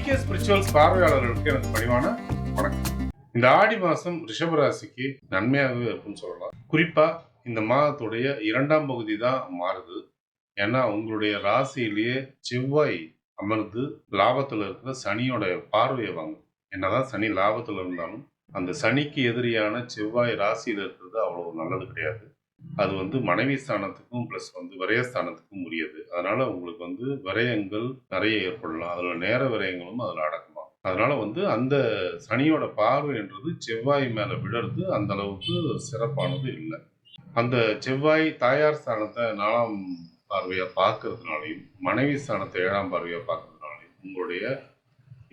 GK spirituals பார்வையாளர்களுக்கு எனக்கு பணிவான வணக்கம். இந்த ஆடி மாசம் ரிஷபராசிக்கு நன்மையாகவே இருக்குன்னு சொல்லலாம். குறிப்பா இந்த மாதத்துடைய 2ஆம் பகுதி தான் மாறுது. ஏன்னா உங்களுடைய ராசியிலேயே செவ்வாய் அமர்ந்து லாபத்துல இருக்கிற சனியோட பார்வையை வாங்கும். என்னதான் சனி லாபத்துல இருந்தாலும் அந்த சனிக்கு எதிரியான செவ்வாய் ராசியில இருக்கிறது அவ்வளவு நல்லது கிடையாது. அது மனைவி ஸ்தானத்துக்கும் பிளஸ் விரயஸ்தானத்துக்கும் உரியது. அதனால உங்களுக்கு விரயங்கள் நிறைய ஏற்படலாம். அதுல நேர விரயங்களும் அதுல அடக்கமாகும். அதனால அந்த சனியோட பார்வைன்றது செவ்வாய் மேல விழறது அந்த அளவுக்கு சிறப்பானது இல்லை. அந்த செவ்வாய் தாயார் ஸ்தானத்தை 4ஆம் பார்வையா பார்க்கறதுனாலையும் மனைவி ஸ்தானத்தை 7ஆம் பார்வையா பார்க்கறதுனாலையும் உங்களுடைய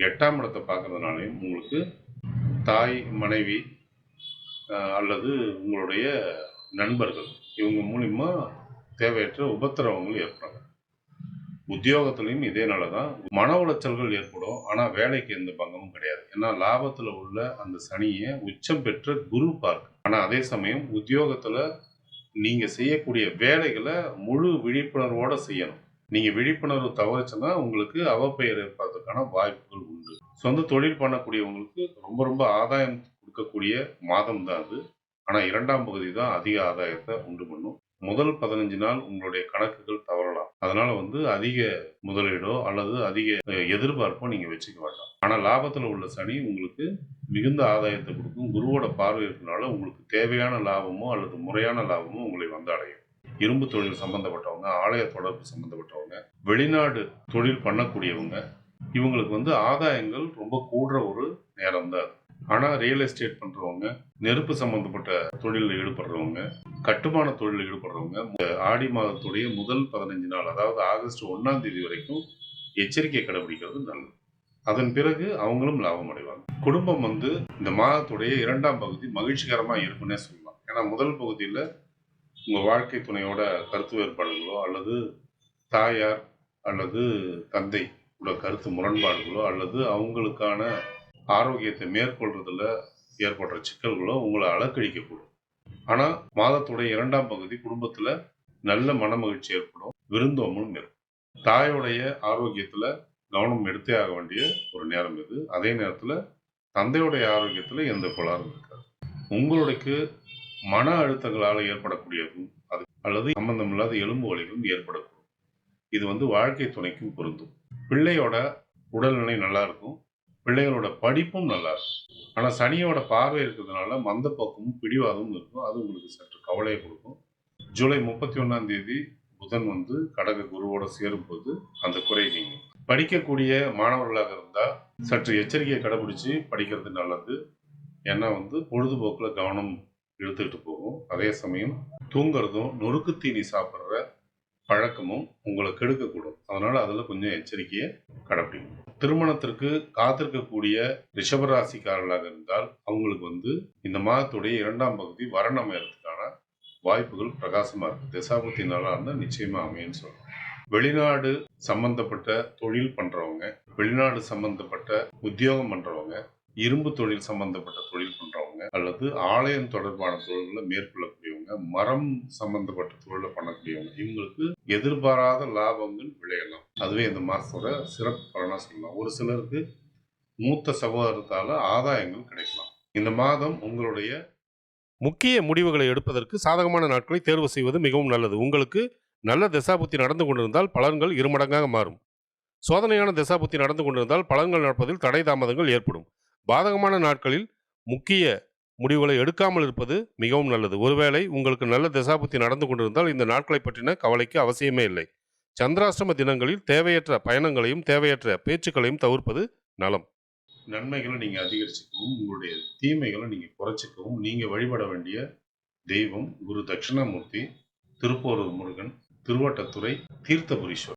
8ஆம் இடத்தை பார்க்கறதுனாலையும் உங்களுக்கு தாய் மனைவி அல்லது உங்களுடைய நண்பர்கள் இவங்க மூலியமா தேவையற்ற உபத்திரவங்கள் ஏற்படும். உத்தியோகத்திலையும் இதே நாளதான் மன உளைச்சல்கள் ஏற்படும். ஆனா வேலைக்கு எந்த பங்கமும் கிடையாது. ஏன்னா லாபத்துல உள்ள அந்த சனியை உச்சம் பெற்ற குரு பார்க்க. ஆனா அதே சமயம் உத்தியோகத்துல நீங்க செய்யக்கூடிய வேலைகளை முழு விழிப்புணர்வோட செய்யணும். நீங்க விழிப்புணர்வு தவறுச்சுன்னா உங்களுக்கு அவப்பெயர் ஏற்படுறதுக்கான வாய்ப்புகள் உண்டு. சொந்த தொழில் பண்ணக்கூடியவங்களுக்கு ரொம்ப ரொம்ப ஆதாயம் கொடுக்கக்கூடிய மாதம் தான் அது. ஆனா 2ஆம் பகுதி தான் அதிக ஆதாயத்தை உண்டு பண்ணும். முதல் 15 நாள் உங்களுடைய கணக்குகள் தவறலாம். அதனால அதிக முதலீடோ அல்லது அதிக எதிர்பார்ப்போ நீங்க வச்சுக்க வேண்டாம். ஆனா லாபத்துல உள்ள சனி உங்களுக்கு மிகுந்த ஆதாயத்தை கொடுக்கும். குருவோட பார்வை இருக்கனால உங்களுக்கு தேவையான லாபமோ அல்லது முறையான லாபமோ உங்களை அடையும். இரும்பு தொழில் சம்பந்தப்பட்டவங்க, ஆலய தொடர்பு சம்பந்தப்பட்டவங்க, வெளிநாடு தொழில் பண்ணக்கூடியவங்க இவங்களுக்கு ஆதாயங்கள் ரொம்ப கூடுற ஒரு நேரம் தான். ஆனா ரியல் எஸ்டேட் பண்றவங்க, நெருப்பு சம்பந்தப்பட்ட தொழிலில் ஈடுபடுறவங்க, கட்டுமான தொழிலில் ஈடுபடுறவங்க ஆடி மாதத்துடைய முதல் 15 நாள், அதாவது ஆகஸ்ட் 1ஆம் தேதி வரைக்கும் எச்சரிக்கை கடைபிடிக்கிறது நல்லது. அதன் பிறகு அவங்களும் லாபம் அடைவாங்க. குடும்பம் இந்த மாதத்துடைய 2ஆம் பகுதி மகிழ்ச்சிகரமா இருக்குன்னே சொல்லலாம். ஏன்னா முதல் பகுதியில உங்க வாழ்க்கை துணையோட கருத்து வேறுபாடுகளோ அல்லது தாயார் அல்லது தந்தை கருத்து முரண்பாடுகளோ அல்லது அவங்களுக்கான ஆரோக்கியத்தை மேற்கொள்றதுல ஏற்படுற சிக்கல்களோ உங்களை அலக்கழிக்கக்கூடும். ஆனா மாதத்துடைய 2ஆம் பகுதி குடும்பத்துல நல்ல மன மகிழ்ச்சி ஏற்படும், விருந்தோம்பலும் இருக்கும். தாயோடைய ஆரோக்கியத்துல கவனம் எடுத்தே ஆக வேண்டிய ஒரு நேரம் இது. அதே நேரத்துல தந்தையுடைய ஆரோக்கியத்துல எந்த கோளாறும் இருக்காது. உங்களுக்கு மன அழுத்தங்களால் ஏற்படக்கூடியதும் அது அல்லது சம்பந்தம் இல்லாத எலும்பு வலிகளும் ஏற்படக்கூடும். இது வாழ்க்கை துணைக்கும் பொருந்தும். பிள்ளையோட உடல்நிலை நல்லா இருக்கும். பிள்ளைகளோட படிப்பும் நல்லா இருக்கும். ஆனா சனியோட பார்வை இருக்கிறதுனால மந்தப்போக்கமும் பிடிவாதமும் இருக்கும். அது உங்களுக்கு சற்று கவலையை கொடுக்கும். ஜூலை 31ஆம் தேதி புதன் கடக குருவோட சேரும்போது அந்த குறை நீங்கும். படிக்கக்கூடிய மாணவர்களாக இருந்தா சற்று எச்சரிக்கையை கடைபிடிச்சு படிக்கிறது நல்லது. ஏன்னா பொழுதுபோக்குல கவனம் இழுத்துக்கிட்டு போகும். அதே சமயம் தூங்குறதும் நொறுக்கு தீனி சாப்பிட்ற பழக்கமும் உங்களை கெடுக்கக்கூடும். அதனால அதுல கொஞ்சம் எச்சரிக்கையை கடைபிடிக்கணும். திருமணத்திற்கு காத்திருக்கக்கூடிய ரிஷபராசிக்காரர்களாக இருந்தால் அவங்களுக்கு இந்த மாதத்துடைய 2ஆம் பகுதி வரன் அமையறதுக்கான வாய்ப்புகள் பிரகாசமா இருக்கு. திசாபுத்தி நல்லா இருந்தால் நிச்சயமா அமையன்னு சொல்லலாம். வெளிநாடு சம்பந்தப்பட்ட தொழில் பண்றவங்க, வெளிநாடு சம்பந்தப்பட்ட உத்தியோகம் பண்றவங்க, இரும்பு தொழில் சம்பந்தப்பட்ட தொழில் பண்றவங்க அல்லது ஆலயம் தொடர்பான தொழில்களை மேற்கொள்ளக்கூடியவங்க, மரம் சம்பந்தப்பட்ட தொழிலை பண்ணக்கூடியவங்க இவங்களுக்கு எதிர்பாராத லாபங்கள் விளையலாம். அதுவே இந்த மாசத்தோட சிறப்பு பலனா சொல்லலாம். ஒரு சிலருக்கு மூத்த சகோதரத்தால ஆதாயங்கள் கிடைக்கலாம். இந்த மாதம் உங்களுடைய முக்கிய முடிவுகளை எடுப்பதற்கு சாதகமான நாட்களை தேர்வு செய்வது மிகவும் நல்லது. உங்களுக்கு நல்ல திசாபுத்தி நடந்து கொண்டிருந்தால் பலன்கள் இருமடங்காக மாறும். சோதனையான திசாபுத்தி நடந்து கொண்டிருந்தால் பலன்கள் நடப்பதில் தடை தாமதங்கள் ஏற்படும். பாதகமான நாட்களில் முக்கிய முடிவுகளை எடுக்காமல் இருப்பது மிகவும் நல்லது. ஒருவேளை உங்களுக்கு நல்ல திசாபுத்தி நடந்து கொண்டிருந்தால் இந்த நாட்களை பற்றின கவலைக்கு அவசியமே இல்லை. சந்திராஷ்டம தினங்களில் தேவையற்ற பயணங்களையும் தேவையற்ற பேச்சுக்களையும் தவிர்ப்பது நலம். நன்மைகளை நீங்க அதிகரிச்சுக்கவும் உங்களுடைய தீமைகளை நீங்க குறைச்சிக்கவும் நீங்க வழிபட வேண்டிய தெய்வம் குரு தட்சிணாமூர்த்தி, திருப்போரூர் முருகன், திருவட்டத்துறை தீர்த்தபுரீஸ்வரர்.